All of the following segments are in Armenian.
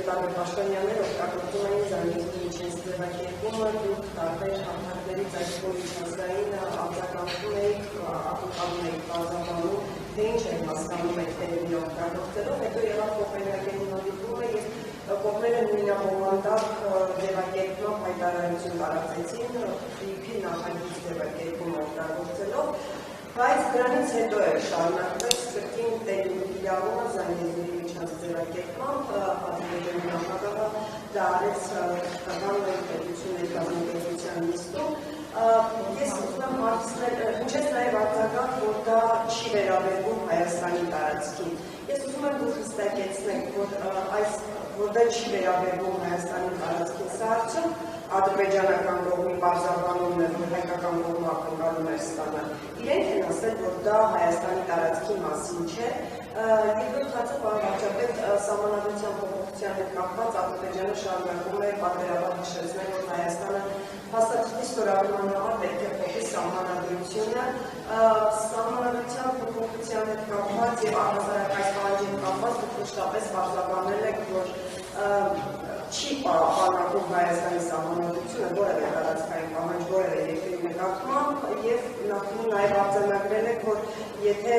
տարբեր պաշտոնյաներ օգտագործում էին զանգեզուրի միջանց ձևակերպումը, դուք տարբեր համակարգերից այսօր միջանցային արձագանքում եք, ապուկանում եք բազաբանում, թե ինչ եք հասկանում եք տերմինը օգտագործելով, հետո եղավ Կոպենհագենի հանդիպումը եւ կողմերը նույնամոմանդակ ձևակերպման հայտարարություն տարածեցին, FIP-ի նախագիծ ձևակերպումը օգտագործելով, բայց դրանից հետո է շարունակվեց կրկին տերմինի կիրառումը զանգեզուրի միջանց ձևակերպմամբ, Ադրբեջանի նախագահը դա արեց թվական պետությունների կազմակերպության նիստում, ես ուզում եմ հարցնել, ինչպես նաև արձագանք, որ դա չի վերաբերվում Հայաստանի տարածքին։ Ես ուզում եմ դուք հստակեցնեք, որ դա չի վերաբերվում Հայաստանի տարածքին, սա արդյոք ադրբեջանական կողմի բարձրաբանումն է, որ հայկական կողմը ակնկալում էր ստանալ։ Իրենք են ասել, որ դա Հայաստանի տարածքի մասին չէ, երկրորդ հարցը պարզապես սահմանադրության փոփոխության հետ կապված Ադրբեջանը շարունակում է պատերաբար հիշեցնել, որ Հայաստանը փաստաթղթի ստորագրման համար պետք է փոխի սահմանադրությունը, սահմանադրության փոփոխության հետ կապված եւ առհասարակ այս պահանջի հետ կապված դուք մշտապես պարզաբանել եք, որ չի պահպանվում Հայաստանի սահմանադրությունը որևէ տարածքային պահանջ որևէ երկրի նկատմամբ եւ նախնի նաեւ արձանագրել եք, որ եթե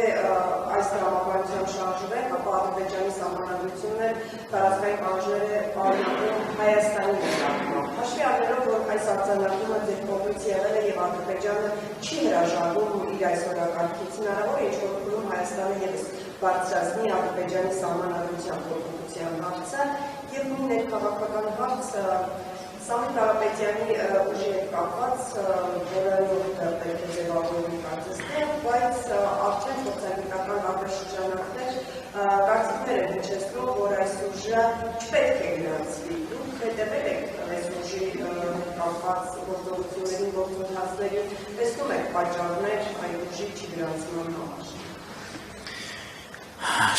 այս տրամաբանությամբ շարժվենք, ապա Ադրբեջանի սահմանադրությունն տարածքային պահանջները պարունակում Հայաստանի նկատմամբ։ Հաշվի առնելով, որ այս արձանագրումը ձեր կողմից եղել է եւ Ադրբեջանը չի հրաժարվում իր այս օրակարգից, հնարավոր է ինչ-որ փուլում Հայաստանը եւս բարձրացնի Ադրբեջանի սահմանադրության փոփոխության հարցը եւ նույն ներքաղաքական հարց Սամվել Կարապետյանի ուժի հետ կապված, որը պետք է ձևավորվի կարծես, բայց արդեն փորձագիտական հավերժշրջանակներ կարծիքներ են հնչեցնում, որ այս ուժը չպետք է գրանցվի։ Դուք հետևել եք այս ուժի կապված գործողություններին, գործընթացներին, տեսնում եք պատճառներ այդ ուժի չգրանցման համար։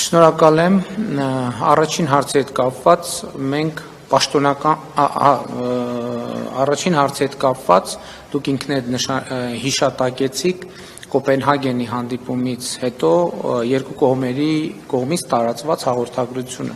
Շնորհակալ եմ, առաջին հարցի հետ կապված մենք առաջին հարցի հետ կապված դուք ինքներդ հիշատակեցիք Կոպենհագենի հանդիպումից հետո երկու կողմերի կողմից տարածված հաղորդագրությունը։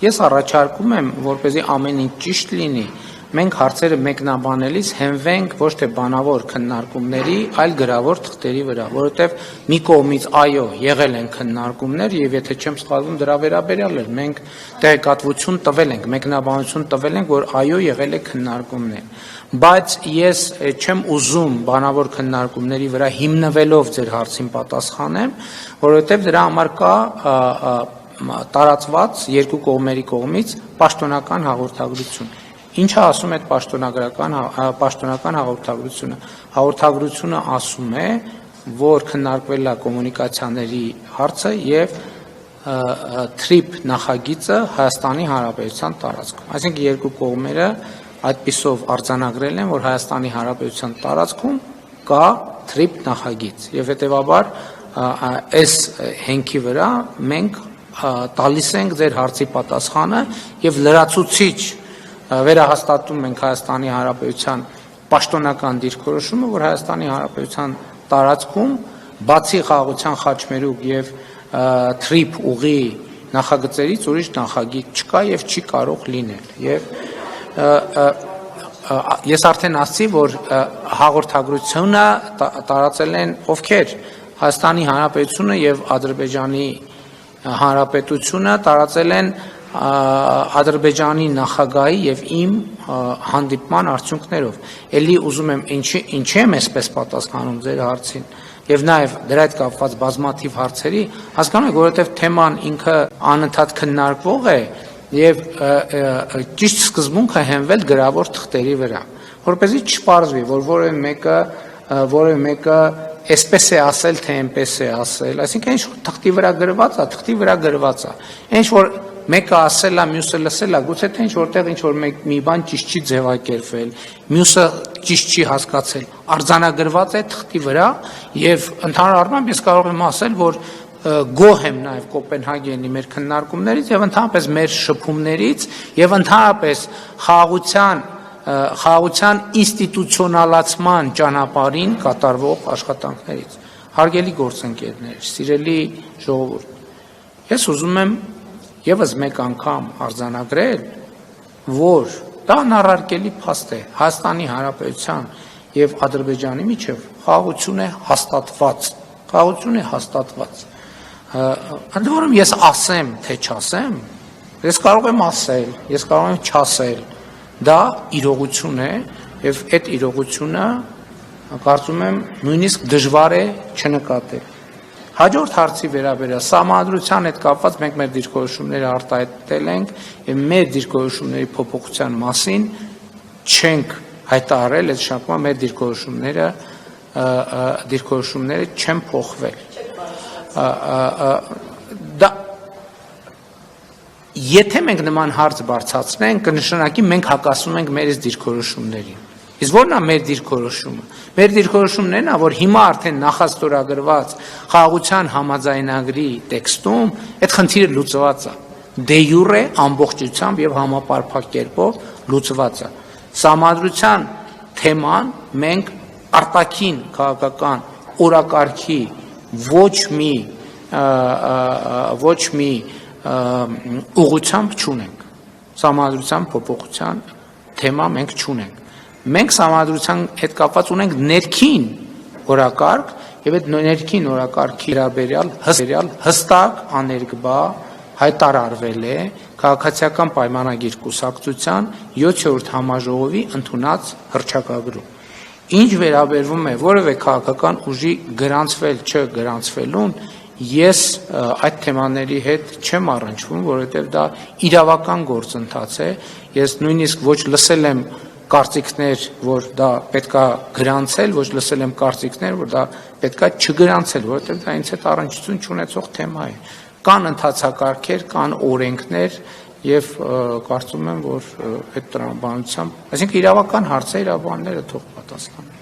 Ես առաջարկում եմ, որպեսզի ամեն ինչ ճիշտ լինի, մենք հարցերը մեկնաբանելիս հենվենք ոչ թե բանավոր քննարկումների, այլ գրավոր թղթերի վրա, որովհետև մի կողմից այո, եղել են քննարկումներ եւ եթե չեմ սխալվում դրա վերաբերյալ էր, մենք տեղեկատվություն տվել ենք, մեկնաբանություն տվել ենք, որ այո, եղել է քննարկումներ, բայց ես չեմ ուզում բանավոր քննարկումների վրա հիմնվելով ձեր հարցին պատասխանեմ, որովհետև դրա համար կա տարածված երկու կողմերի կողմից պաշտոնական հաղորդագրություն։ Ինչը ասում է պաշտոնական հաղորդագրությունը։ Հաղորդագրությունը ասում է, որ քննարկվել է կոմունիկացիաների հարցը եւ TRIP նախագիծը Հայաստանի Հանրապետության տարածքում։ Այսինքն երկու կողմերը այդպիսով արձանագրել են, որ Հայաստանի Հանրապետության տարածքում կա TRIP նախագիծ եւ հետեւաբար այս հենքի վրա մենք տալիս ենք ձեր հարցի պատասխանը եւ լրացուցիչ վերահաստատում ենք Հայաստանի Հանրապետության պաշտոնական դիրքորոշումը, որ Հայաստանի Հանրապետության տարածքում բացի խաղաղության խաչմերուկ եւ TRIP ուղի նախագծերից ուրիշ նախագիծ չկա եւ չի կարող լինել։ Եվ ես արդեն ասացի, որ հաղորդագրությունը տարածել են ովքեր Հայաստանի Հանրապետությունը եւ Ադրբեջանի Հանրապետությունը տարածել են Ադրբեջանի նախագահի եւ իմ հանդիպման արդյունքներով։ Էլի ուզում եմ ինչի եմ այսպես պատասխանում ձեր հարցին եւ նաեւ դրա հետ կապված բազմաթիվ հարցերի, հասկանում եք, որովհետեւ թեման ինքը անընդհատ քննարկվող է եւ ճիշտ սկզբունքը հենվել գրավոր թղթերի վրա, որպեսզի չպարզվի, որ որևէ մեկը այսպես է ասել, թե այնպես է ասել, այսինքն ինչ թղթի վրա գրված է, ինչ որ մեկը ասել է, մյուսը լսել է, գուցե թե ինչ որտեղ ինչ որ մի բան ճիշտ չի ձևակերպվել, մյուսը ճիշտ չի հասկացել, արձանագրված է թղթի վրա եւ ընդհանուր առմամբ ես կարող եմ ասել, որ գոհ եմ նաեւ Կոպենհագենի մեր քննարկումներից եւ ընդհանրապես մեր շփումներից եւ ընդհանրապես խաղաղության ինստիտուցիոնալացման ճանապարհին կատարվող աշխատանքներից։ Հարգելի գործընկերներ, սիրելի ժողովուրդ, ես ուզում եմ եւս մեկ անգամ արձանագրել, որ դա անառարկելի փաստ է Հայաստանի Հանրապետության եւ Ադրբեջանի միջև խաղաղություն է հաստատված, ընդ որում ես ասեմ, թե չասեմ, ես կարող եմ ասել, ես կարող եմ չասել, դա իրողություն է եւ այդ իրողությունը կարծում եմ նույնիսկ դժվար է չնկատել։ Հաջորդ հարցի վերաբերյալ սահմանադրության հետ կապված մենք մեր դիրքորոշումները արտահայտել ենք եւ մեր դիրքորոշումների փոփոխության մասին չենք հայտարարել, այդ շարքում մեր դիրքորոշումները չեն փոխվել։ Դա եթե մենք նման հարց բարձրացնենք, կնշանակի մենք հակասում ենք մեր դիրքորոշումներին։ Իսկ ո՞րն է մեր դիրքորոշումը։ Մեր դիրքորոշումն է, որ հիմա արդեն նախաստորագրված խաղաղության համաձայնագրի տեքստում այդ խնդիրը լուծված է։ Դե յուրե ամբողջությամբ եւ համապարփակ կերպով լուծված է։ Սահմանադրության թեման մենք արտաքին քաղաքական օրակարգի ոչ մի ուղղությամբ չունենք։ Սահմանադրության փոփոխության թեմա մենք չունենք։ Մենք սահմանադրության հետ կապված ունենք ներքին օրակարգ եւ այդ ներքին օրակարգի վերաբերյալ հստակ աներկբա հայտարարվել է քաղաքացիական պայմանագիր կուսակցության 7-րդ համաժողովի ընդունած հռչակագրում։ Ինչ վերաբերվում է որևէ քաղաքական ուժի գրանցվել չգրանցվելուն, ես այդ թեմաների հետ չեմ առնչվում, որովհետև դա իրավական գործընթաց է։ Ես նույնիսկ ոչ լսել եմ կարծիքներ, որ դա պետքա գրանցել, ոչ լսել եմ կարծիքներ, որ դա պետքա չգրանցել, որովհետև դա ինձ հետ առնչություն չունեցող թեմա է։ Կան ընթացակարգեր, կան օրենքներ եւ կարծում եմ, որ այդ տրամաբանությամբ, այսինքն իրավական հարցեր իրավաբանները թող պատասխանեն։